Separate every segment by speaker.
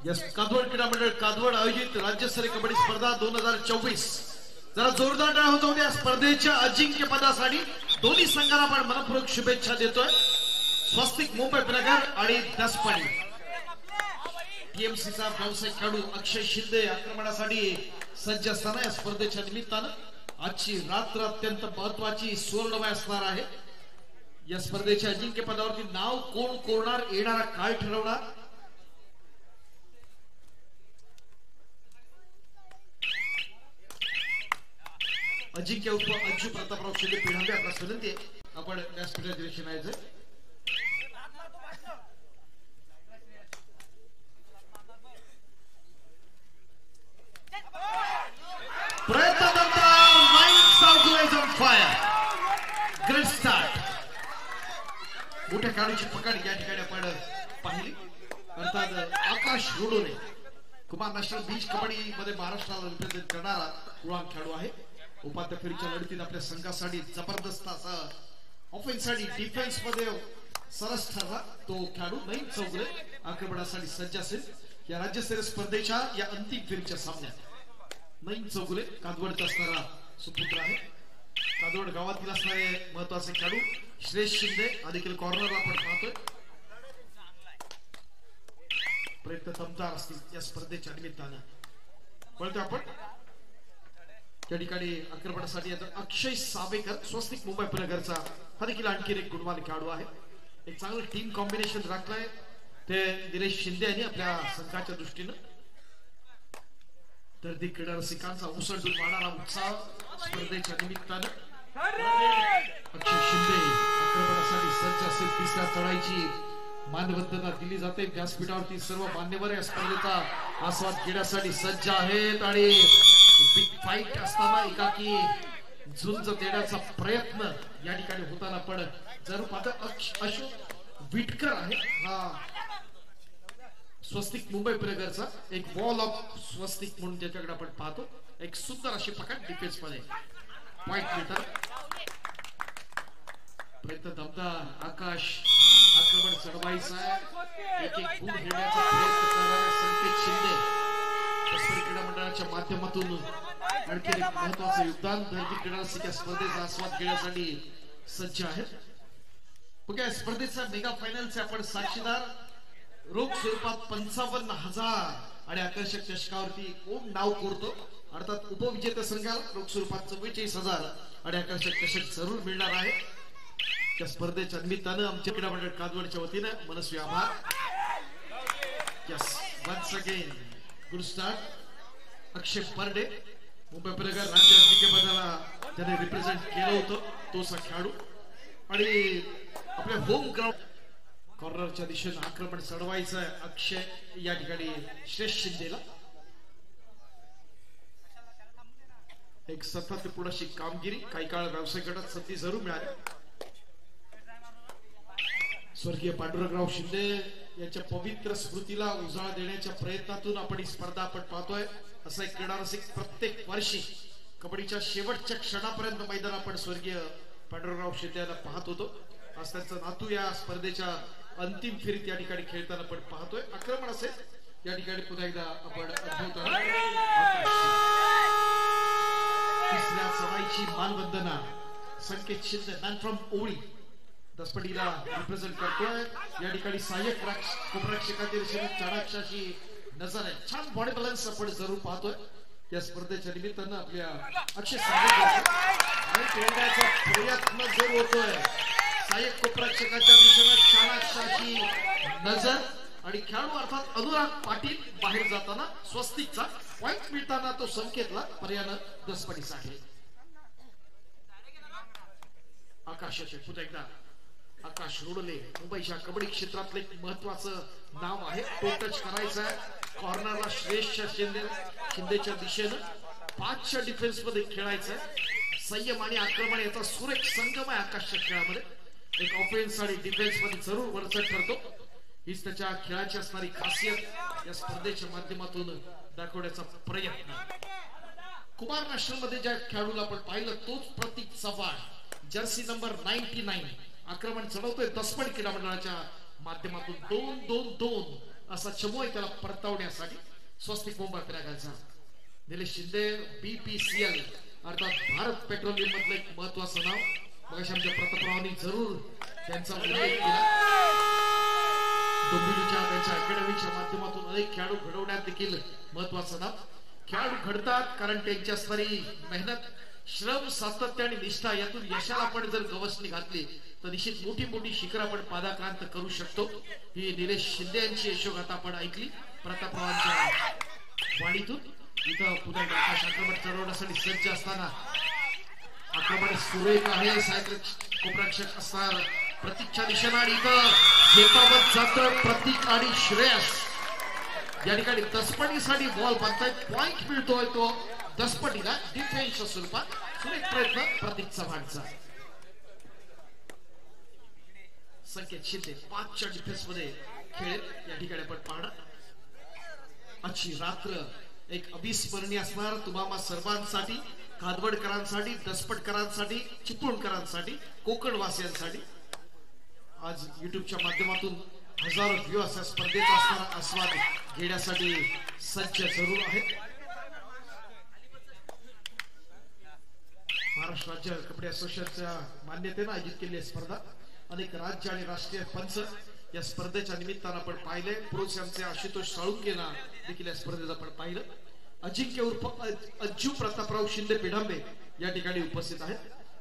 Speaker 1: Yes कादवड क्रीडा मंडळ कादवड आयोजित राज्यस्तरीय कबड्डी स्पर्धा 2024 जरा जोरदार टाळ्या होत होत्या स्पर्धेच्या अजिंक्य पदासाठी दोन्ही संघाला आपण मनपूर्वक शुभेच्छा देतोय। स्वस्तिक मुंबई प्रनगर आणि दसपडी टीएमसीचा व्यावसायिक खेळाडू अक्षय शिंदे आक्रमणासाठी सज्ज असताना या स्पर्धेच्या निमित्तानं आजची रात्र अत्यंत महत्त्वाची सुवर्णमय असणार आहे। या स्पर्धेच्या अजिंक्य पदावरती नाव कोण कोरणार येणारा काळ ठरवणार। अजिंक्य उर्फ अंशु प्रतापराव शिंदे पिढांबे आपल्यास विनंती आहे आपण व्यासपीठाच्या दिशेने यायचं। प्रयत्न करता mind south on fire great start मोठ्या खेळाडूची पकड या ठिकाणी आपण पाहिली अर्थात आकाश रोडोने कुमार नॅशनल बीच कबड्डी मध्ये महाराष्ट्राला रिप्रेझेंट करणारा कुळांक खेळाडू आहे। उपांत्य फेरीच्या लढतीत आपल्या संघासाठी जबरदस्त असा ऑफेन्ससाठी डिफेन्स मध्ये सरस ठरला तो खेळाडू नईम चौगले आक्रमणासाठी सज्ज असेल। या राज्यस्तरीय स्पर्धेच्या या अंतिम फेरीच्या सामन्यात नईम चौगले कादवडचा असणारा सुपुत्र आहे। कादवड गावातील असणारे महत्वाचे खेळाडू श्रेष्ठ शिंदे देखील कॉर्नरला आपण पाहतोय। प्रयत्न दमदार असतील या स्पर्धेच्या निमित्तानं बोलतोय आपण त्या ठिकाणी आक्रमणासाठी अक्षय सावेकर स्वस्तिक मुंबई प्रनगरचा हा देखील आणखी एक गुणवान खेळाडू आहे। एक चांगलं टीम कॉम्बिनेशन राखलंय ते दिनेश शिंदे यांनी आपल्या संघाच्या दृष्टीनं तर ती क्रीडा रसिकांचा उसळून वाढणारा उत्साह स्पर्धेच्या निमित्तानं अक्षय शिंदे आक्रमणासाठी सज्ज असेल। तिसऱ्या चढाईची मानवंदना दिली जाते। व्यासपीठावरती सर्व मान्यवर या स्पर्धेचा आस्वाद घेण्यासाठी सज्ज आहेत आणि बिग फाईट असताना एकाकी झुंज देण्याचा प्रयत्न या ठिकाणी होताना पण जर पाहता अशोक विटकर आहे हा स्वस्तिक मुंबई प्रनगरचा एक वॉल ऑफ स्वस्तिक म्हणून ज्याच्याकडे आपण पाहतो एक सुंदर अशी पकड डिफेन्स मध्ये पॉइंट मिळतात। प्रयत्न दमदार आकाश आक्रमण चढवायचं आहे एक एक गुण घेण्याचा प्रयत्न करणारे संकेत शिंदे क्रीडा मंडळाच्या माध्यमातून आणखी एक महत्वाचं योगदान दर्दी क्रीडा रसिक स्पर्धेचा आस्वाद घेण्यासाठी सज्ज आहेत। बघा स्पर्धेचा मेगा फायनलचे आपण साक्षीदार रोख स्वरूपात 55,000 आणि आकर्षक चषकावरती कोण नाव कोरतो अर्थात उपविजेता संघाला रोख स्वरूपात 44,000 आणि आकर्षक चषक जरूर मिळणार आहे। त्या स्पर्धेच्या निमित्तानं आमच्या क्रीडा मंडळ कादवडच्या वतीनं मनस्वी आभार। Yes once again good start Akshay Parde Mumbai प्रनगर राज्य अजिंक्यपदाला त्याने रिप्रेझेंट केलं होतं तोच खेळाडू आणि आपल्या होम ग्राउंड कॉर्नरच्या दिशेने आक्रमण चढवायचं आहे अक्षय या ठिकाणी श्रेष्ठ शिंदेला एक सातत्यपूर्ण अशी कामगिरी काही काळ व्यावसायिक गटात संधी जरूर मिळाली। स्वर्गीय पांडुरंगराव शिंदे यांच्या पवित्र स्मृतीला उजाळा देण्याच्या प्रयत्नातून आपण ही स्पर्धा आपण पाहतोय। असा एक क्रीडा रसिक प्रत्येक वर्षी कबड्डीच्या शेवटच्या क्षणापर्यंत मैदान आपण स्वर्गीय पांडुरंगराव शिंदे यांना पाहत होतो। आज त्यांचा नातू या स्पर्धेच्या अंतिम फेरीत या ठिकाणी खेळताना आपण पाहतोय। आक्रमण असेल या ठिकाणी पुन्हा एकदा आपण अनुभवतो तिसऱ्या चढाईची मानवंदना संकेत शिंदे मॅन फ्रॉम ओळी दसपडीला रिप्रेझेंट करतोय। या ठिकाणी सहाय्यक उपरक्षकातील चढाक्षाची नजर आहे छान बॉडी बॅलन्स आपण जरूर पाहतोय। या स्पर्धेच्या निमित्तानं आपल्या अक्षय खेळण्याचा प्रयत्न जरूर होतोय सहाय्यक उपरक्षकाच्या दिशेने चढाक्षाची नजर आणि खेळाडू अर्थात अनुराग पाटील बाहेर जाताना स्वस्तिकचा पॉइंट मिळताना तो संकेतला पर्याय दसपडीचा आहे। आकाशाचे पुन्हा एकदा आकाश रोडले मुंबईच्या कबड्डी क्षेत्रातलं एक महत्वाचं नाव आहे। तो टच करायचा आहे कॉर्नरला श्रेष्ठ शिंदेच्या दिशेनं 5च्या डिफेन्स मध्ये खेळायचं आहे। संयम आणि आक्रमण याचा सुरेख संगम आहे आकाशच्या खेळामध्ये एक ऑफेन्स आणि डिफेन्स मध्ये जरूर वरचढ ठरतो। हीच त्याच्या खेळाची असणारी खासियत या स्पर्धेच्या माध्यमातून दाखवण्याचा प्रयत्न। कुमार नॅशनल मध्ये ज्या खेळाडूला आपण पाहिलं तोच प्रतीक चव्हाण जर्सी नंबर 99 आक्रमण चढवतोय दसपड क्रीडा मंडळाच्या माध्यमातून 2-2-2 असा चमू आहे त्याला परतवण्यासाठी स्वस्तिक बोंब प्रकाराचा. निलेश शिंदे BPCL अर्थात भारत पेट्रोलियम मधलं एक महत्वाचं नाव. मग आमच्या प्रतापरावांनी जरूर त्यांचा उल्लेख केला. डोंबिवलीच्या त्यांच्या अकॅडमीच्या माध्यमातून अनेक खेळाडू घडवण्यात देखील महत्वाचं नाव. खेळाडू घडतात कारण त्यांच्या स्तरी मेहनत, श्रम, सातत्य आणि निष्ठा यातून यशाला आपण जर गवसणी घातली तर निश्चित मोठी मोठी शिखर आपण पादाक्रांत करू शकतो. ही निलेश शिंदे यांची यशोगाथा आपण ऐकली प्रतापरावांच्या वाणीतून. इथं पुन्हा आकाश आक्रमण चढवण्यासाठी सज्ज असताना आक्रमण सुरेख आहे. सायकल कोपरक्षक असणार प्रतीकच्या दिशेने आणि इथं झेपावत जातं प्रतीक आणि श्रेयस. या ठिकाणी दसपटीसाठी बॉल बनतायत. पॉइंट मिळतोय तो दसपटीला डिफेन्सच्या स्वरूपात. सुरेख प्रयत्न प्रतीक चव्हाणचा. संकेत शिंदे 5च्या डिफेन्स मध्ये खेळ या ठिकाणी आपण पाहणार. आजची रात्र एक अविस्मरणीय असणार तुम्हा सर्वांसाठी, कादवडकरांसाठी, दसपटकरांसाठी, चिपळूणकरांसाठी, कोकणवासियांसाठी. आज युट्यूबच्या माध्यमातून हजारो व्ह्यूअर्स या स्पर्धेचा असणारा आस्वाद घेण्यासाठी सज्ज जरूर आहेत. महाराष्ट्र राज्य कबड्डी असोसिएशनच्या मान्यतेने आयोजित केलेली स्पर्धा. अनेक राज्य आणि राष्ट्रीय पंच या स्पर्धेच्या निमित्तानं आपण पाहिले. पुरुष आमचे आशुतोष साळुंकेना देखील या स्पर्धेत आपण पाहिलं. अजिंक्य उर्फ अज्जू प्रतापराव शिंदे पिढांबे या ठिकाणी उपस्थित आहेत.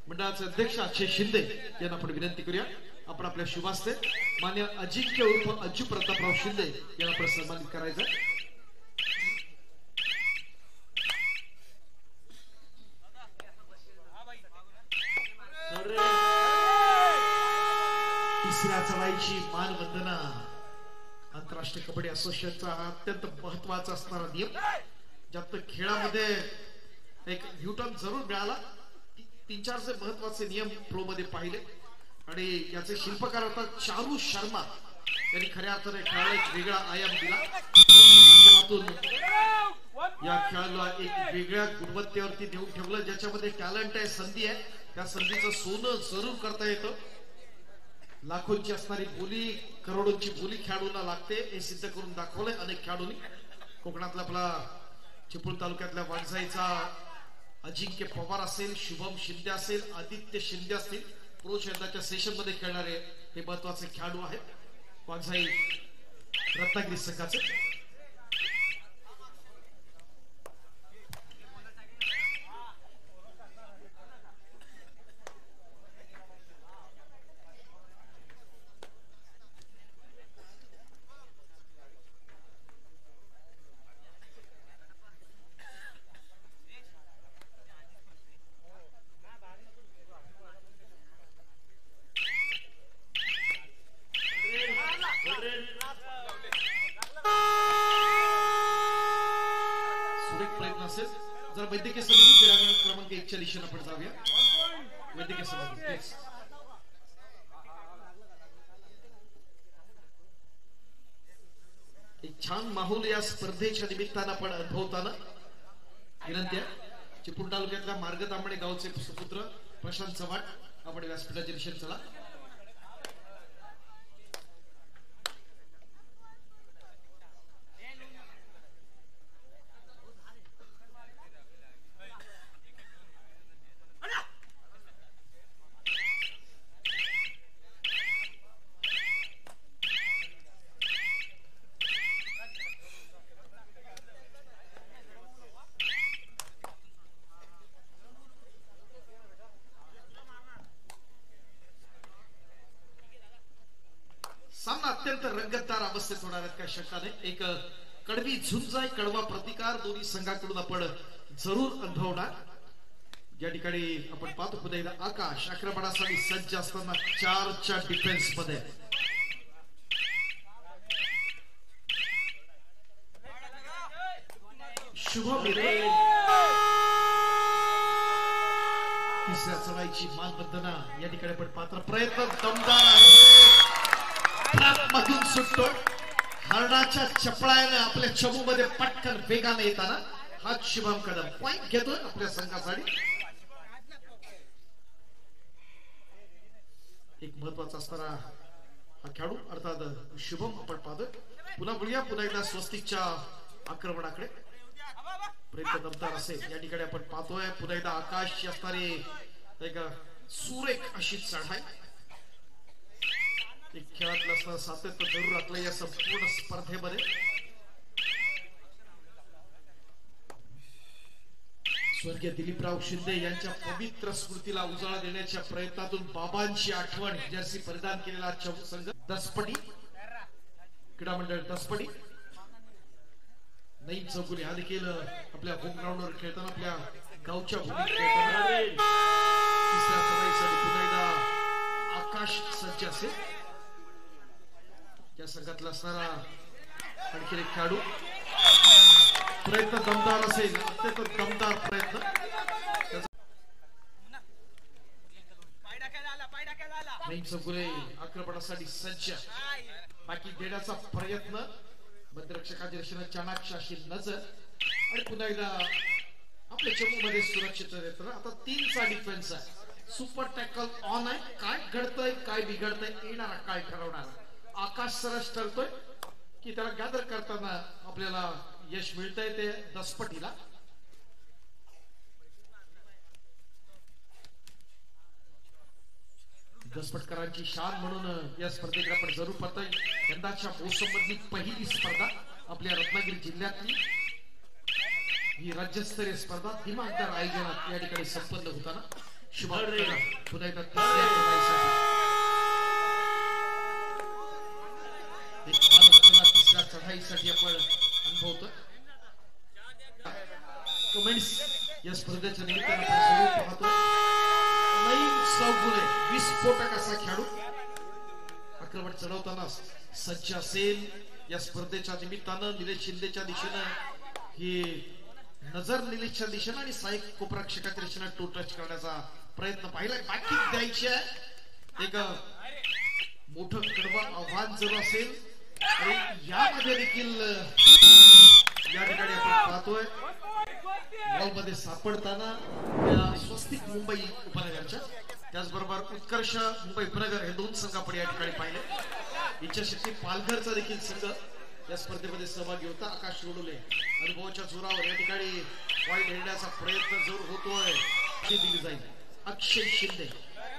Speaker 1: मंडळाचे अध्यक्ष अक्षय शिंदे यांना आपण विनंती करूया आपण आपल्या शुभास्ते मान्य अजिंक्य उर्फ अज्जू प्रतापराव शिंदे यांना आपण सन्मानित करायचं. तिसऱ्या चढाईची मानवंदना. आंतरराष्ट्रीय कबड्डी असोसिएशनचा हा अत्यंत महत्वाचा असणारा नियम. ज्यात खेळामध्ये एक न्यूटन जरूर मिळाला. 3-4 महत्वाचे नियम प्रो मध्ये पाहिले आणि याचे शिल्पकार होतात चारू शर्मा. त्यांनी खऱ्या अर्थाने खेळाला एक वेगळा आयाम दिला. या खेळाला एक वेगळ्या गुणवत्तेवरती नेऊन ठेवलं. ज्याच्यामध्ये टॅलेंट आहे, संधी आहे, त्या संधीचं सोनं जरूर करता येतं. लाखोंची असणारी बोली, करोडोंची बोली खेळाडूंना लागते हे सिद्ध करून दाखवलंय अनेक खेळाडूंनी. कोकणातला आपला चिपळूण तालुक्यातल्या वाणसाईचा अजिंक्य पवार असेल, शुभम शिंदे असेल, आदित्य शिंदे असतील, पुरुष यंदाच्या सेशन मध्ये खेळणारे हे महत्वाचे खेळाडू आहेत वाणसाई रत्नागिरी संघाचे. जर वैद्यकीय समिती क्रमांक 1च्या दिशेने आपण जाऊया. वैद्यकीय समिती एक छान माहोल या स्पर्धेच्या निमित्तानं आपण अनुभवताना विनंती आहे. चिपळूण तालुक्यातल्या मार्ग तांबणे गावचे सुपुत्र प्रशांत चव्हाण आपण व्यासपीठाच्या दिशेने चला. सामना अत्यंत रंगतदार अवस्थेत होणार आहेत काही शंका नाही. एक कडवी झुंज आहे, कडवा प्रतिकार दोन्ही संघाकडून आपण जरूर अनुभवणार. या ठिकाणी आपण पाहतो पुन्हा एकदा आकाश आक्रमणासाठी सज्ज असताना 4च्या डिफेन्स मध्ये. शुभम तिसऱ्या चढाईची मानवंदना या ठिकाणी आपण पात्र. प्रयत्न दमदार आहे, मधून सुटतो. हरणाच्या चपळाने आपल्या चमू मध्ये पटकन वेगाने येताना हा शुभम कदम पॉइंट घेतोय आपल्या संघासाठी. एक महत्वाचा असणारा हा खेळाडू अर्थात शुभम आपण पाहतोय. पुन्हा बोलूया पुन्हा एकदा स्वस्तिकच्या आक्रमणाकडे. प्रयत्न दमदार असेल या ठिकाणी आपण पाहतोय. पुन्हा एकदा आकाश असणारे एक सुरेख अशी चढाई. खेळातलं असणारं सातत्य जरूर राखलं या संपूर्ण स्पर्धेमध्ये. स्वर्गीय दिलीपराव शिंदे यांच्या पवित्र स्मृतीला उजाळा देण्याच्या प्रयत्नातून बाबांची आठवण जर्सी परिधान केलेला संघ दसपटी क्रीडा मंडळ दसपटी. नईम चौगुले हा देखील आपल्या होम ग्राउंडवर खेळताना आपल्या गावच्या भूमीत खेळताना तिसऱ्या चढाईसाठी पुन्हा एकदा आकाश सज्ज असेल. या संघातला असणारा आणखी एक खेळाडू. प्रयत्न दमदार असेल, अत्यंत दमदार प्रयत्न. नईम चौगुले आक्रमणासाठी सज्ज. बाकी देण्याचा प्रयत्न. बंदरक्षकाच्या दिशेने चाणाक्ष अशी नजर आणि पुन्हा एकदा आपल्या चमू मध्ये सुरक्षित येतं. आता 3चा डिफेन्स आहे. सुपर टॅकल ऑन आहे. काय घडतंय काय बिघडतंय येणारा काय ठरवणार. आकाश सरस ठरतोय की त्याला गॅदर करताना आपल्याला यश मिळतंय ते दसपटीला. दसपटकरांची शान म्हणून या स्पर्धेकडे आपण जरूर पाहतोय. यंदाच्या मोसममधली पहिली स्पर्धा आपल्या रत्नागिरी जिल्ह्यातली ही राज्यस्तरीय स्पर्धा दिमागदार आयोजनात या ठिकाणी संपन्न होताना शुभारंभ पुन्हा एकदा तिसऱ्या चढाईसाठी आपण अनुभवतो. कमेंट्स या स्पर्धेच्या निमित्ताने आपण जरूर पाहतोय. नईम चौगुले विस्फोटक असा खेळाडू आक्रमण चढवताना सज्ज असेल. या स्पर्धेच्या निमित्तानं निलेश शिंदेच्या दिशेनं ही नजर निलेशच्या दिशेनं आणि साईक कोपरक्षकाच्या दिशेनं टू टच करण्याचा प्रयत्न पाहिला. बाकी द्यायची आहे. एक मोठं कडवं आव्हान जर असेल आणि यामध्ये देखील या ठिकाणी आपण पाहतोय बॉलमध्ये सापडताना स्वस्तिक मुंबई उपनगरच्या त्याचबरोबर उत्कर्ष मुंबई उपनगर हे 2 संघ आपण या ठिकाणी पाहिले. इच्छाशक्ती पालघरचा देखील संघ या स्पर्धेमध्ये सहभागी होता. आकाश रोडोले अनुभवाच्या जोरावर या ठिकाणी पॉइंट घेण्याचा प्रयत्न जरूर होतोय. दिली जाईल. अक्षय शिंदे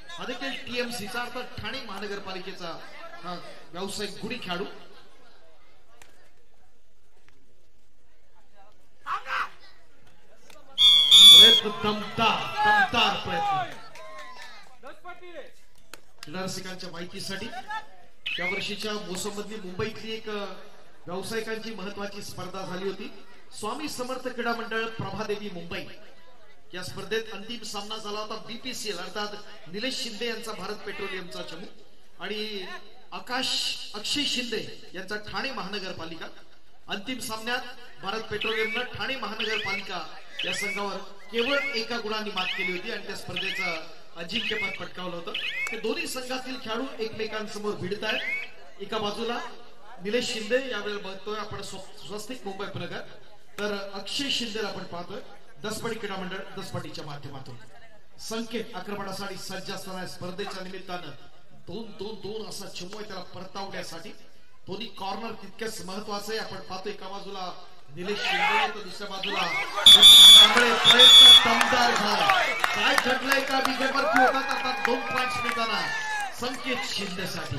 Speaker 1: हा देखील टीएमसीचा अर्थात ठाणे महानगरपालिकेचा हा व्यावसायिक गुणी खेळाडू. प्रयत्न दमदार प्रयत्न. रसिकांच्या माहितीसाठी या वर्षीच्या मोसममधली मुंबईतली एक व्यावसायिकांची महत्वाची स्पर्धा झाली होती. स्वामी समर्थ क्रीडा मंडळ प्रभादेवी मुंबई या स्पर्धेत अंतिम सामना झाला होता. बीपीसीएल अर्थात निलेश शिंदे यांचा भारत पेट्रोलियमचा चमू आणि अक्षय शिंदे यांचा ठाणे महानगरपालिका. अंतिम सामन्यात भारत पेट्रोलियमनं ठाणे महानगरपालिका या संघावर केवळ 1 गुणांनी मात केली होती आणि त्या स्पर्धेचं अजिंक्यपद पटकावलं होतं. हे दोन्ही संघातील खेळाडू एकमेकांसमोर भिडत आहेत. एका बाजूला निलेश शिंदे यावेळेला बघतोय आपण स्वस्तिक मुंबई उपनगर, तर अक्षय शिंदेला आपण पाहतोय दसपटी क्रीडा मंडळ दसपटीच्या माध्यमातून. संकेत आक्रमणासाठी सज्ज असताना स्पर्धेच्या निमित्तानं 2-2-2 असा चमू आहे त्याला परतावण्यासाठी. दोन्ही कॉर्नर तितकेच महत्वाचं आहे. आपण पाहतोय एका बाजूला निलेश शिंदे तर दुसऱ्या बाजूला प्रयत्न दमदार झाला. काय घडलंय का बिघडवरती होतात आता 2 पॉइंट्स मिळताना संकेत शिंदेसाठी.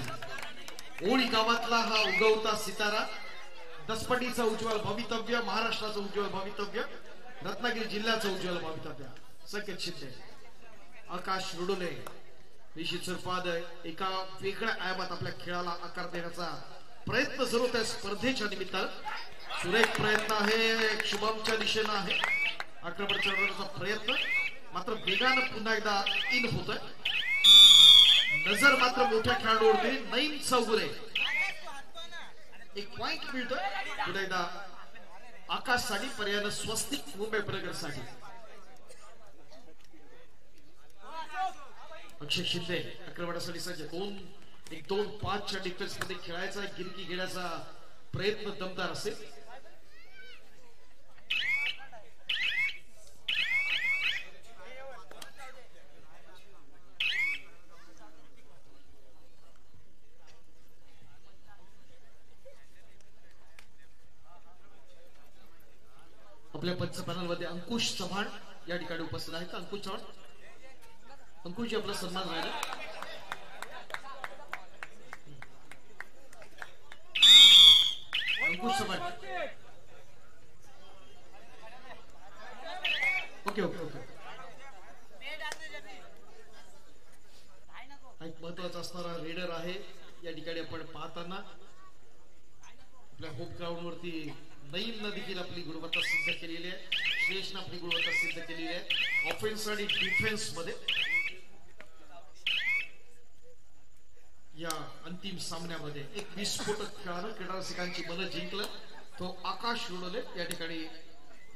Speaker 1: ओळी गावातला हा उगवता सितारा, दसपटीचा उज्ज्वल भवितव्य, महाराष्ट्राचं उज्ज्वल भवितव्य, रत्नागिरी जिल्ह्याचं उज्ज्वल भवितव्य संकेत शिंदे. आकाश रुडोले निश्चित स्वरूपात एका वेगळ्या आयामात आपल्या खेळाला आकार देण्याचा प्रयत्न सुरू त्या स्पर्धेच्या निमित्तानं. सुरेख प्रयत्न आहे. शुभमच्या दिशेनं आहे आक्रमण चढवण्याचा प्रयत्न. मात्र वेगानं पुन्हा एकदा इन होतोय. नजर मात्र मोठ्या खेळाडूवरती. नईम चौगुले 1 पॉइंट मिळतोय पुन्हा एकदा आकाशसाठी. पर्यायानं स्वस्तिक मुंबई उपनगरसाठी. अक्षय शिंदे आक्रमणासाठी सज्ज. 2-5च्या डिफेन्स मध्ये खेळायचा गिरकी घेण्याचा प्रयत्न दमदार असेल. आपल्या पंच पॅनल मध्ये अंकुश चव्हाण या ठिकाणी उपस्थित आहेत. अंकुश चव्हाण, अंकुशजी आपला सन्मान राहिला. अंकुश चव्हाण, ओके ओके ओके. एक महत्वाचा असणारा रेडर आहे या ठिकाणी आपण पाहताना. आपल्या होम ग्राउंड वरती नईमनं देखील आपली गुणवत्ता सिद्ध केलेली आहे. श्रेयसनं आपली गुणवत्ता सिद्ध केलेली आहे ऑफेन्स आणि डिफेन्स मध्ये. या अंतिम सामन्यामध्ये एक विस्फोटक खेळानं क्रीडा रसिकांची मनं जिंकलं. तो आकाश रुडोले या ठिकाणी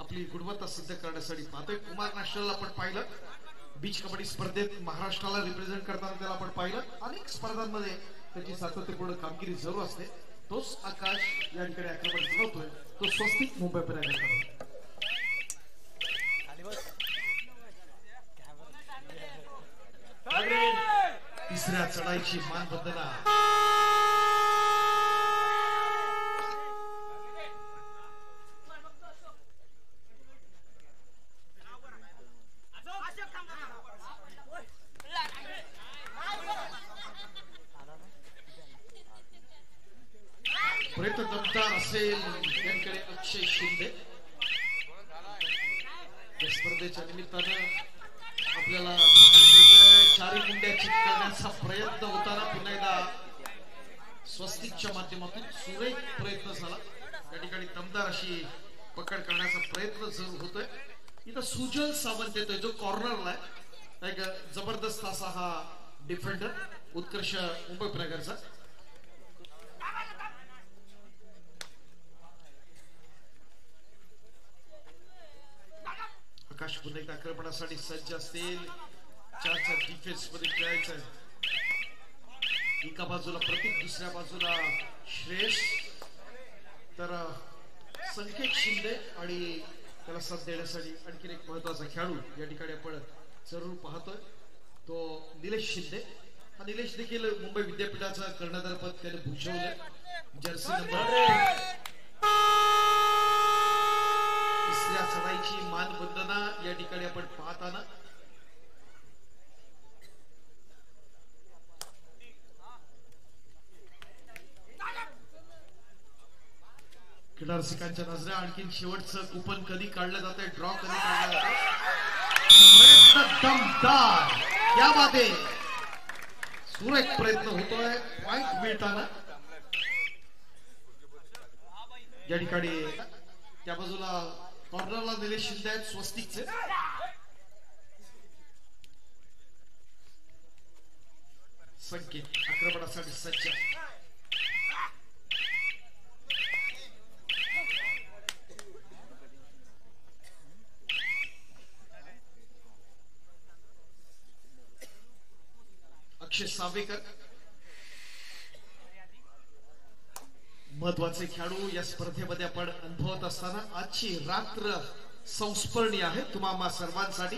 Speaker 1: आपली गुणवत्ता सिद्ध करण्यासाठी पाहतोय. कुमार नॅशनलला आपण पाहिलं, बीच कबड्डी स्पर्धेत महाराष्ट्राला रिप्रेझेंट करताना त्याला आपण पाहिलं. अनेक स्पर्धांमध्ये त्याची सातत्यपूर्ण कामगिरी जरूर असते. तोच आकाश या ठिकाणी आक्रमण चालवतोय. तो स्वस्तिक मुंबई पर्यंत. तिसऱ्या चढाईची मानवंदना. प्रयत्न दमदार असेल यांकडे अक्षय शिंदे. या स्पर्धेच्या निमित्तानं आपल्याला चारी मुंड्या चिकटण्याचा प्रयत्न होताना पुन्हा एकदा स्वस्तिकच्या माध्यमातून सुरेख प्रयत्न झाला. या ठिकाणी दमदार अशी पकड करण्याचा प्रयत्न जरूर होतोय. इथं सुजल सावंत येतोय जो कॉर्नरला आहे. एक जबरदस्त असा हा डिफेंडर उत्कर्ष मुंबई पुणेकरचा. आकाश पुन्हा एकदा आक्रमणासाठी सज्ज असतील. 4 डिफेन्स मध्ये खेळायचं आहे. एका बाजूला प्रतीक, दुसऱ्या बाजूला श्रेयस, तर संकेत शिंदे आणि त्याला साथ देण्यासाठी आणखी एक महत्वाचा खेळाडू या ठिकाणी आपण जरूर पाहतोय तो निलेश शिंदे. हा निलेश देखील मुंबई विद्यापीठाचं कर्णधार पद त्याने भूषवलंय. जर्सी नंबर तिसऱ्या चढाईची मानवंदना या ठिकाणी आपण पाहताना क्रीडा रसिकांच्या नजरा आणखीन शेवटचं कुपन कधी काढलं जातंय, ड्रॉ कधी काढलं जातंय. दमदार यामध्ये सुरेख प्रयत्न होतोय पॉइंट मिळताना. या ठिकाणी त्या बाजूला कॉर्नरला निलेश शिंदे आहेत स्वस्तिकचे. संकेत आक्रमणासाठी सज्ज. अक्षय सावेकर महत्वाचे खेळाडू या स्पर्धेमध्ये आपण अनुभवत असताना आजची रात्र संस्मरणीय आहे तुम्हा सर्वांसाठी.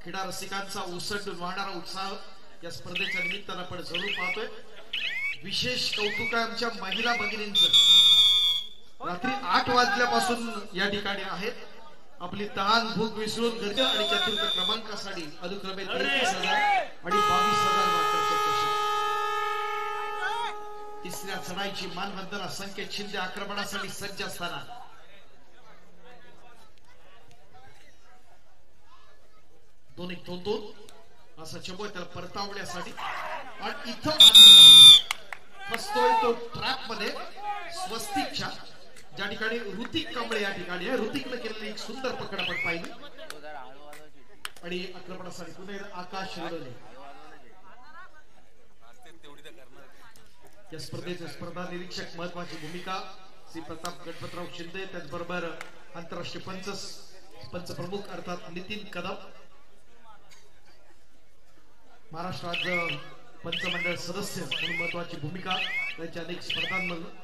Speaker 1: क्रीडा रसिकांचा ओसंडून वाहणारा उत्साह या स्पर्धेच्या निमित्तानं आपण जरूर पाहतोय. विशेष कौतुक आहे आमच्या महिला भगिनींचं. रात्री 8 वाजल्यापासून या ठिकाणी आहेत. आपली तहान भूक विसरून गर्दी आणि चतुर्थ क्रमांकासाठी अनुक्रमे 33,000 आणि 22,000 मार्कांचे चषक. तिसऱ्या चढाईची मानवंदना. संकेत शिंदे आक्रमणासाठी सज्ज असताना दोन एक दोन असा चमो त्याला परतावण्यासाठी आणि इथं बसतोय तो ट्रॅप मध्ये स्वस्तिकच्या. ज्या ठिकाणी ऋतिक कांबळे या ठिकाणी आहे. ऋतिकने केलेली एक सुंदर पकड आपण पाहिली आणि आक्रमणासाठी पुन्हा आकाश रुडोले. या स्पर्धेचे स्पर्धा निरीक्षक महत्वाची भूमिका श्री प्रताप गणपतराव शिंदे. त्याचबरोबर आंतरराष्ट्रीय पंच प्रमुख अर्थात नितीन कदम. महाराष्ट्र राज्य पंचमंडळ सदस्य म्हणून महत्वाची भूमिका त्यांच्या अनेक स्पर्धांमधून.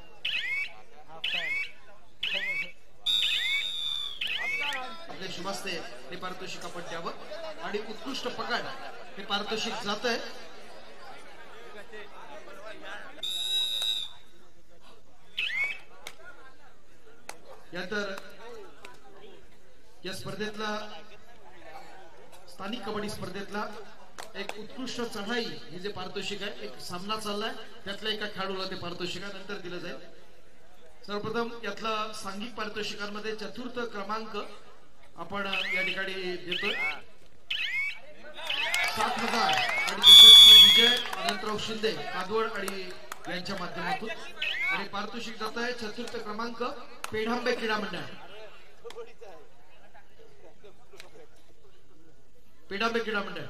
Speaker 1: आपले शुभास्ते हे पारितोषिक आपण द्यावं आणि उत्कृष्ट पकड हे पारितोषिक जात आहे. यानंतर या स्पर्धेतला स्थानिक कबड्डी स्पर्धेतला एक उत्कृष्ट चढाई हे जे पारितोषिक आहे, एक सामना चाललाय त्यातल्या एका खेळाडूला ते पारितोषिक नंतर दिलं जाईल. सर्वप्रथम यातला सांघिक पारितोषिकांमध्ये चतुर्थ क्रमांक आपण या ठिकाणी देतोय. 7,000 आणि विजय अनंतराव शिंदे कादवड आणि यांच्या माध्यमातून. आणि पारितोषिक जात आहे चतुर्थ क्रमांक पेढांबे क्रीडा मंडळ. पेढांबे क्रीडा मंडळ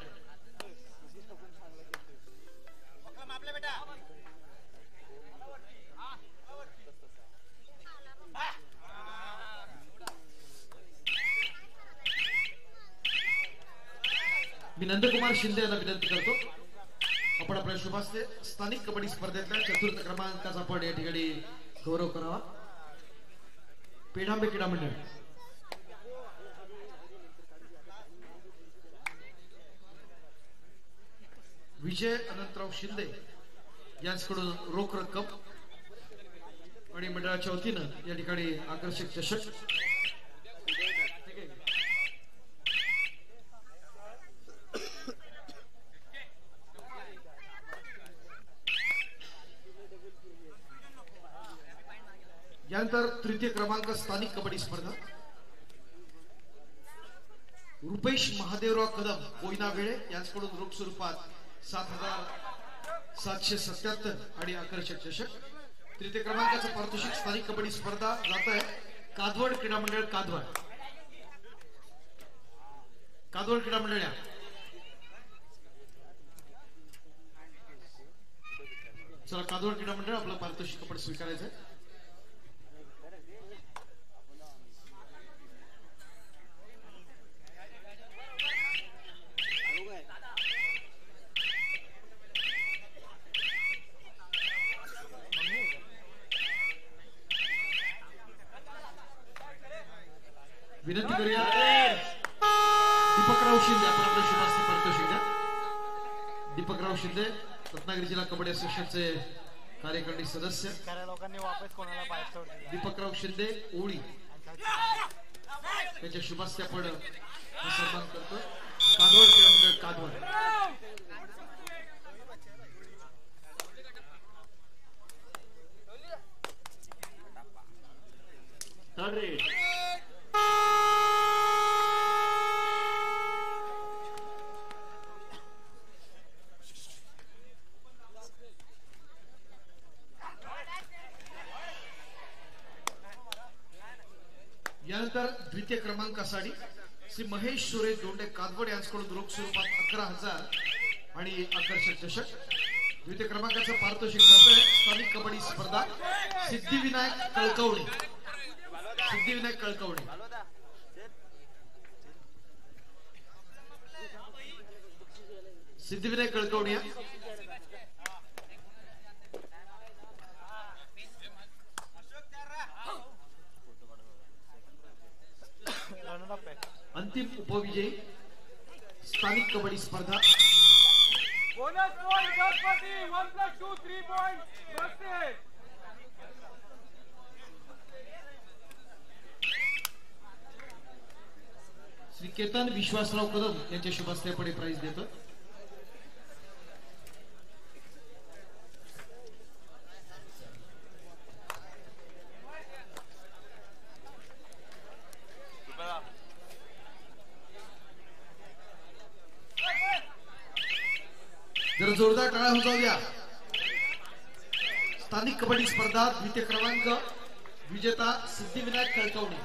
Speaker 1: मी नंदकुमार शिंदे यांना विनंती करतो आपण आपल्या शुभास्ते स्थानिक कबड्डी स्पर्धेतल्या चतुर्थ क्रमांकाचा आपण या ठिकाणी गौरव करावा. पेढांबे क्रीडा मंडळ विजय अनंतराव शिंदे यांच्याकडून रोख रक्कम आणि मंडळाच्या वतीनं या ठिकाणी आकर्षक चषक. यानंतर तृतीय क्रमांक स्थानिक कबड्डी स्पर्धा रुपेश महादेवराव कदम कोयना वेळे यांच्याकडून रोख स्वरूपात 7,777 आणि आकर्षक चषक. तृतीय क्रमांकाचं पारितोषिक स्थानिक कबड्डी स्पर्धा जात आहे कादवड क्रीडा मंडळ कादवड. कादवड क्रीडा मंडळ या चला कादवड क्रीडा मंडळ आपलं पारितोषिक आपण स्वीकारायचं आहे. विनंती करूया दीपकराव शिंदे आपण आपल्या शुभास्ते पारितोषिक द्या. दीपकराव शिंदे रत्नागिरी जिल्हा कबड्डी असोसिएशनचे कार्यकारिणी सदस्य. दीपकराव शिंदे ओळी त्यांच्या शुभास्ते आपण सन्मान करतो. कादवड क्रीडा मंडळ कादवड यानंतर द्वितीय क्रमांकासाठी श्री महेश सुरेश दोंडे कादवड यांच्याकडून रोख स्वरूपात 11,000 आणि आकर्षक चषक. द्वितीय क्रमांकाचं पारितोषिक जातोय स्थानिक कबड्डी स्पर्धा सिद्धिविनायक कळकवणे. सिद्धिविनायक कळकवणे सिद्धिविनायक कळकवणे अंतिम उपविजयी स्थानिक कबड्डी स्पर्धा श्री केतन विश्वासराव कदम यांच्या शुभास्ते आपण प्राइज देतो. जर जोरदार टाळ्या होऊ द्या. स्थानिक कबड्डी स्पर्धा द्वितीय क्रमांक विजेता सिद्धिविनायक कळकवणे.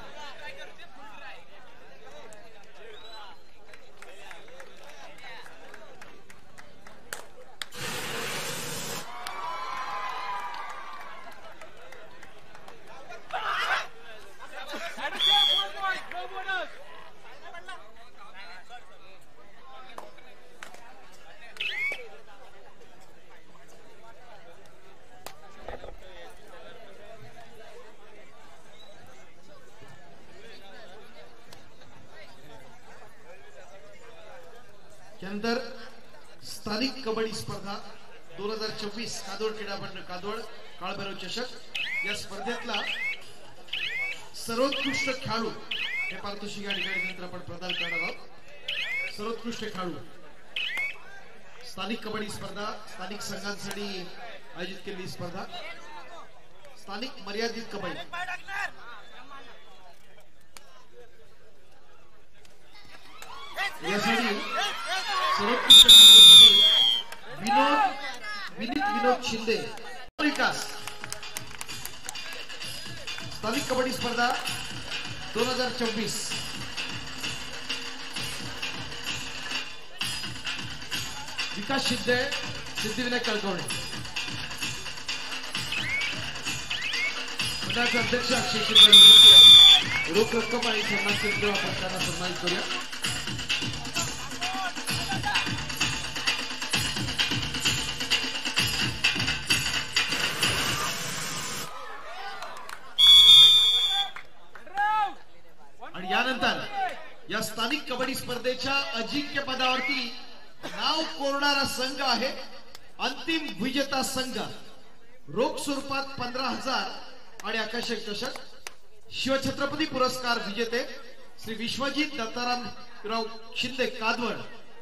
Speaker 1: त्यानंतर स्थानिक कबड्डी स्पर्धा 2024 कादवड क्रीडा मंडळ कादवड काळभैरव चषक. या स्पर्धेतला सर्वोत्कृष्ट खेळाडू हे पारितोषिक या ठिकाणी नंतर आपण प्रदान करणार आहोत. सर्वोत्कृष्ट खेळाडू स्थानिक कबड्डी स्पर्धा स्थानिक संघांसाठी आयोजित केलेली स्पर्धा स्थानिक मर्यादित कबड्डी यासाठी सर्वोत्कृष्ट विनोद शिंदे विकास स्थानिक कबड्डी स्पर्धा 2024 विकास शिंदे सिद्धिविनायक कळकवणे मंडळाचे अध्यक्ष अक्षय शिंदे रोख रक्कम आणि सन्मान चिन्ह आपण त्यांना सन्मानित करूया. आणि यानंतर या स्थानिक कबड्डी स्पर्धेच्या अजिंक्य पदावरती नाव कोरणारा संघ आहे. अंतिम विजेता संघ रोख स्वरूपात 15,000 आणि आकर्षक चषक. शिवछत्रपती पुरस्कार विजेते श्री विश्वजित दत्तारामराव शिंदे कादवड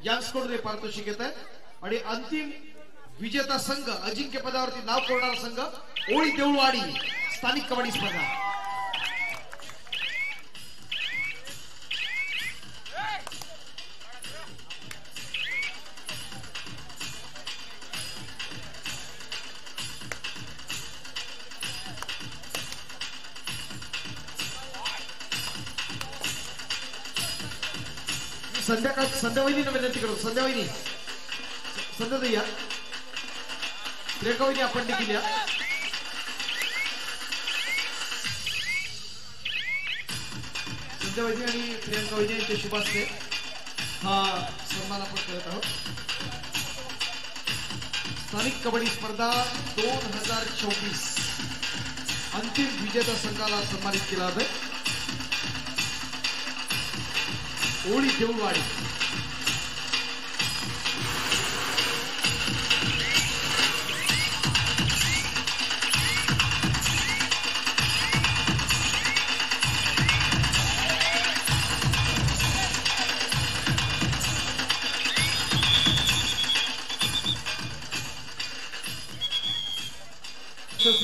Speaker 1: यांच्याकडून पारितोषिक येत आहे. आणि अंतिम विजेता संघ अजिंक्य पदावरती नाव कोरणारा संघ ओळी देऊळवाडी स्थानिक कबड्डी स्पर्धा. संध्यावहिनी विनंती करू. संध्यावहिनी संध्याताई या प्रियंकावहिनी आपण देखील या. संध्यावहिनी आणि प्रियंकावहिनी यांच्या शुभ हस्ते हा सन्मान आपण करत आहोत. स्थानिक कबड्डी स्पर्धा 2024 अंतिम विजेता संघाला सन्मानित केला आहे. ओळी देऊळवाडी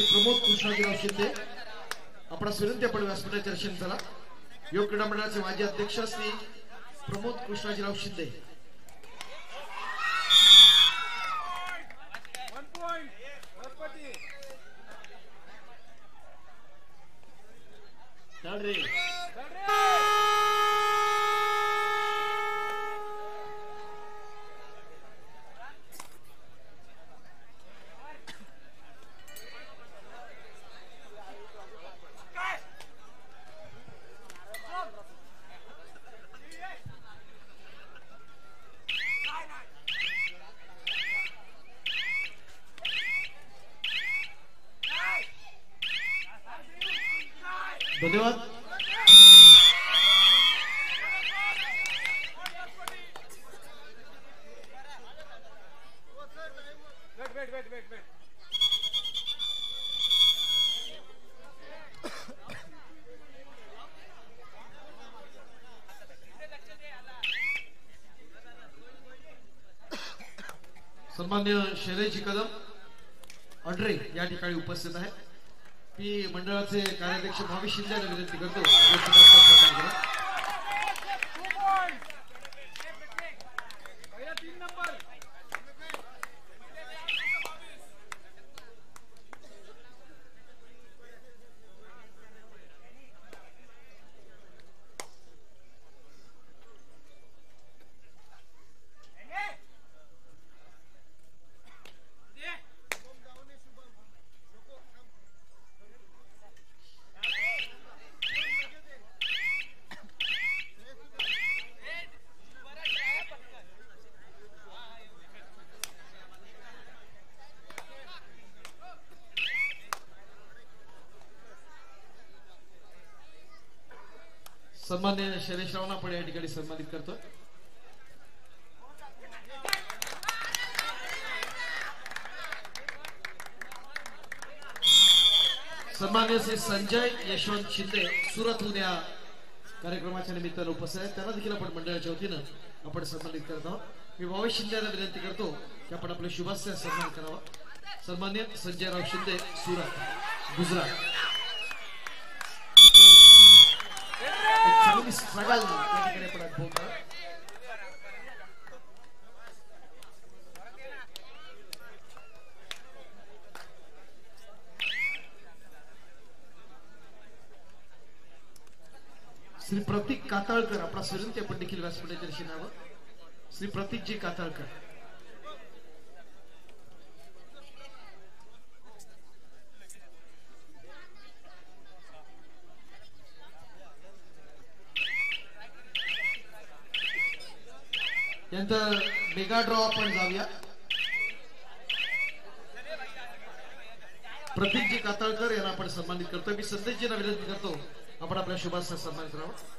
Speaker 1: प्रमोद कृष्णाजीराव शिंदे आपणास विनंती आपण व्यासपीठाचे दर्शन करा. योग क्रीडा मंडळाचे माजी अध्यक्ष श्री प्रमोद कृष्णाजीराव शिंदे. धन्यवाद. सन्मान्य शैलेश कदम अड्रे या ठिकाणी उपस्थित आहे. मी मंडळाचे कार्याध्यक्ष भावी शिंदे यांना विनंती करतो. सन्मान्य शैलेश रावना आपण या ठिकाणी सन्मानित करतो. सन्मान्य श्री संजय यशवंत शिंदे सुरतहून या कार्यक्रमाच्या निमित्तानं उपस्थित आहेत त्यांना देखील आपण मंडळाच्या वतीनं आपण सन्मानित करत आहोत। मी भावेश शिंदेला विनंती करतो की आपण आपल्या शुभास्या सन्मान करावा। सन्मान्य संजयराव शिंदे, सुरत, गुजरात। चांगली स्ट्रगल या ठिकाणी आपण अनुभवतो। श्री प्रतीक काताळकर आपला विनंती आपण देखील व्यासपीठाच्या दिशेने यावं। श्री प्रतीकजी काताळकर। त्यानंतर मेगा ड्रॉ आपण जाऊया। प्रतीकजी काताळकर यांना आपण सन्मानित करतो। मी संदेशजींना विनंती करतो आपण आपल्या शुभास्या सन्मान करावा।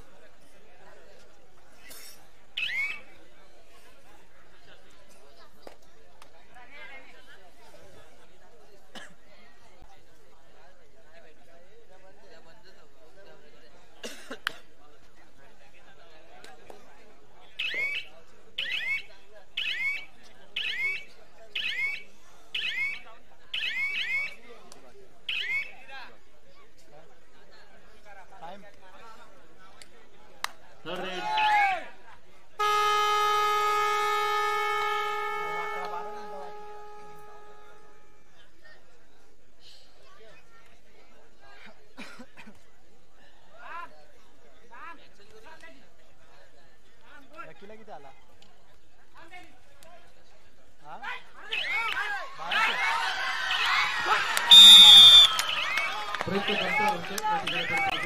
Speaker 1: प्रयत्न करता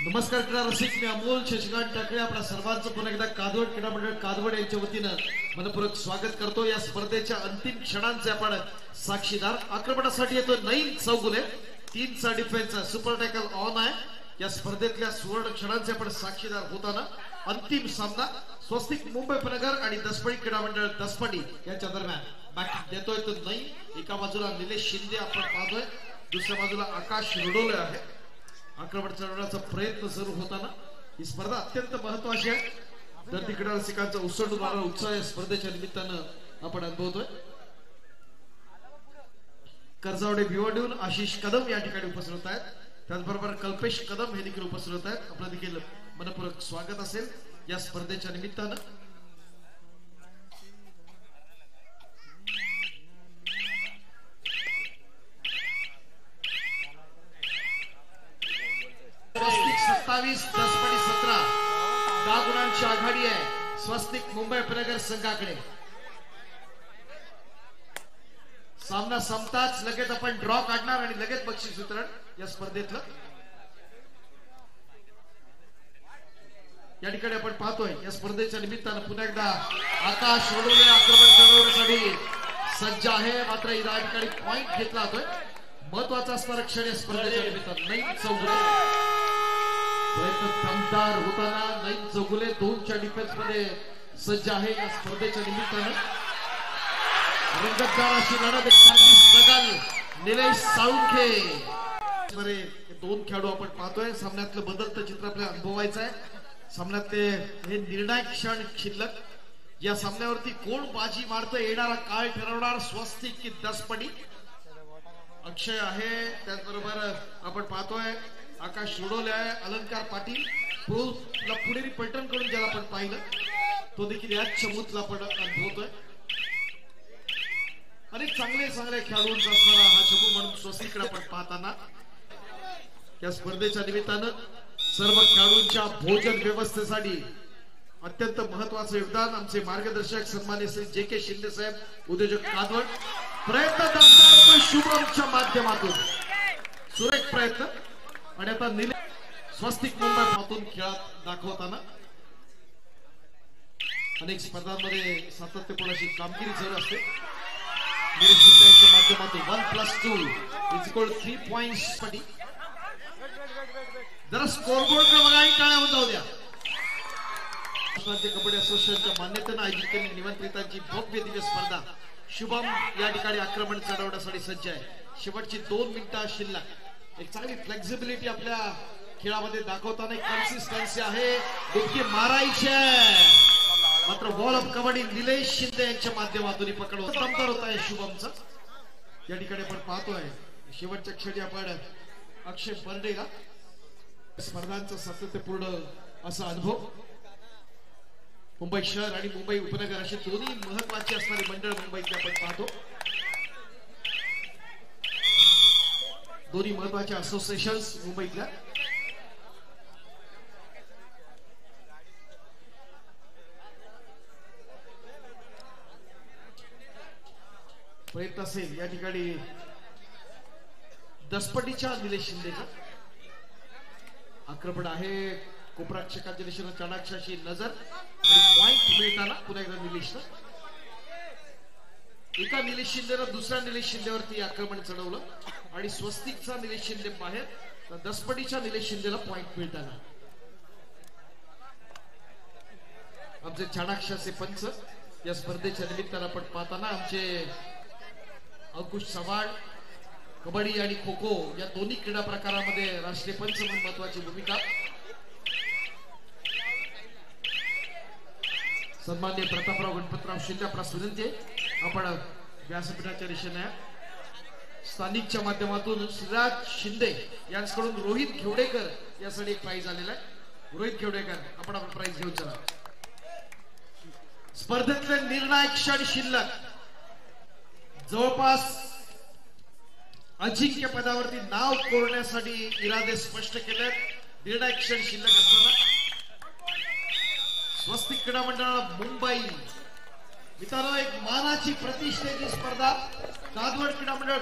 Speaker 1: नमस्कार क्रीडा रसिक, मी अमोल शशिकांत टाकळे आपल्या सर्वांचं पुन्हा एकदा कादवड क्रीडा मंडळ कादवड यांच्या वतीनं मनपूर्वक स्वागत करतो। या स्पर्धेच्या अंतिम क्षणांचे आपण साक्षीदार। आक्रमणासाठी येतो नईम चौगुले, 3चा डिफेन्स, सुपर टॅकल ऑन आहे। या स्पर्धेतल्या सुवर्ण क्षणांचे आपण साक्षीदार होताना अंतिम सामना स्वस्तिक मुंबई उपनगर आणि दसपडी क्रीडा मंडळ दसपडी यांच्या दरम्यान बॅटिंग देतोय तो नईम। एका बाजूला निलेश शिंदे आपण पाहतोय, दुसऱ्या बाजूला आकाश रोडोले आहे। आक्रमण चढवण्याचा प्रयत्न सुरू होताना ही स्पर्धा अत्यंत महत्वाची आहे। धरती क्रीडा रसिकांचा उसळणारा उत्साह या स्पर्धेच्या निमित्तानं आपण अनुभवतोय। कर्जावडे भिवंडीहून आशिष कदम या ठिकाणी उपस्थित आहेत, त्याचबरोबर कल्पेश कदम हे देखील उपस्थित आहेत। आपलं देखील मनपूर्वक स्वागत असेल या स्पर्धेच्या निमित्तानं। स्वस्तिक 27, दसपडी 17, 10 गुणांची आघाडी आहे स्वस्तिक मुंबई उपनगर संघाकडे। सामना संपताच लगेच आपण ड्रॉ काढणार आणि लगेच बक्षीस वितरण या स्पर्धेतलं। या ठिकाणी आपण पाहतोय या स्पर्धेच्या निमित्तानं पुन्हा एकदा आकाश रोडोले आक्रमण करण्यासाठी सज्ज आहे, मात्र या ठिकाणी पॉइंट घेतला जातोय। महत्वाचा असणारा क्षण या स्पर्धेच्या निमित्तानं नईम चौगुले प्रयत्न दमदार होताना नईम चौगुले 2च्या डिफेन्स मध्ये सज्ज आहे। या स्पर्धेच्या निमित्तानं रंगतदार अशी लढत, एक चांगली स्ट्रगल निलेश साळुंखे। 2 खेळाडू आपण पाहतोय। सामन्यातलं बदलतं चित्र आपल्याला अनुभवायचं आहे। सामन्यात हे निर्णायक क्षण शिल्लक। या सामन्यावरती कोण बाजी मारतं येणारा काळ ठरवणार, स्वस्तिक की दसपडी। अक्षय आहे, त्याचबरोबर आपण पाहतोय आकाश सोडवले आहे, अलंकार पाटील पुढेरी पैठण कडून ज्याला आपण पाहिलं तो देखील याच चमूतला आपण अनुभवतोय। अनेक चांगले खेळाडूंचा असणारा हा चमू म्हणून स्वस्तिकडे आपण पाहताना या स्पर्धेच्या निमित्तानं सर्व खेळाडूंच्या भोजन व्यवस्थेसाठी अत्यंत महत्वाचं योगदान आमचे मार्गदर्शक सन्माननीय श्री जे.के. शिंदे साहेब, उद्योजक कादवड. प्रयत्न दमदार शुभमच्या माध्यमातून सुरेख प्रयत्न. आणि आता स्वस्तिक मुंबईतून खेळात दाखवताना अनेक स्पर्धांमध्ये सातत्यपूर्ण अशी कामगिरी जर असते. निरीक्षकांच्या माध्यमातून 1+2 = 3 पॉइंट्स साठी जरा स्कोरबोर्ड बघा आणि टाळ्या होऊन जाऊ द्या. कबड्डी असोसिएशनच्या मान्यतेने आयोजित केलेली निमंत्रितांची भव्य दिव्य स्पर्धा शुभम या ठिकाणी आक्रमण चढवण्यासाठी सज्ज आहे. शेवटची 2 मिनिटं शिल्लक. एक चांगली फ्लेक्झिबिलिटी आपल्या खेळामध्ये दाखवताना एक कन्सिस्टन्सी आहे. डुबकी मारायची मात्र बॉल ऑफ कबड्डी निलेश शिंदे यांच्या माध्यमातून पकडून दमदार होत आहे शुभमचा. या ठिकाणी आपण पाहतोय शेवटच्या क्षणी आपण अक्षय बर्डेला स्पर्धांचा सातत्यपूर्ण असा अनुभव. मुंबई शहर आणि मुंबई उपनगर असे दोन्ही महत्वाचे असणारे मंडळ मुंबईतले आपण पाहतो. दोन्ही महत्वाचे असोसिएशन्स मुंबईतल्या. प्रयत्न असेल या ठिकाणी दसपटीच्या निलेश शिंदेचा आक्रमण आहे. कोपराक्षकांच्या दिशेनं चाणाक्षाची नजर आणि पॉइंट मिळताना पुन्हा एकदा निलेशनं एका निलेश शिंदेनं दुसऱ्या निलेश शिंदेवरती आक्रमण चढवलं आणि स्वस्तिकचा निलेश शिंदे बाहेर तर दसपटीच्या निलेश शिंदेला पॉइंट मिळताना आमचे चाणाक्षाचे पंच या स्पर्धेच्या निमित्तानं आपण पाहताना आमचे अंकुश चव्हाण कबड्डी आणि खो खो या दोन्ही क्रीडा प्रकारामध्ये राष्ट्रीय पंच म्हणून महत्वाची भूमिका. सन्माननीय प्रतापराव गणपतराव शिंदे आपणास विनंती आहे आपण व्यासपीठाच्या दिशेने स्थानिकच्या माध्यमातून श्रीराज शिंदे यांच्याकडून रोहित घेवडेकर यासाठी एक प्राइज आलेला आहे. रोहित घेवडेकर आपण आपला प्राइज घेऊन चला. स्पर्धेतले निर्णायक क्षण शिल्लक. जवळपास अजिंक्य पदावरती नाव कोरण्यासाठी इरादे स्पष्ट केले. निर्णायक क्षण शिल्लक असताना स्वस्तिक क्रीडा मंडळाला मुंबई मित्रांनो एक मानाची प्रतिष्ठेची स्पर्धा कादवड क्रीडा मंडळ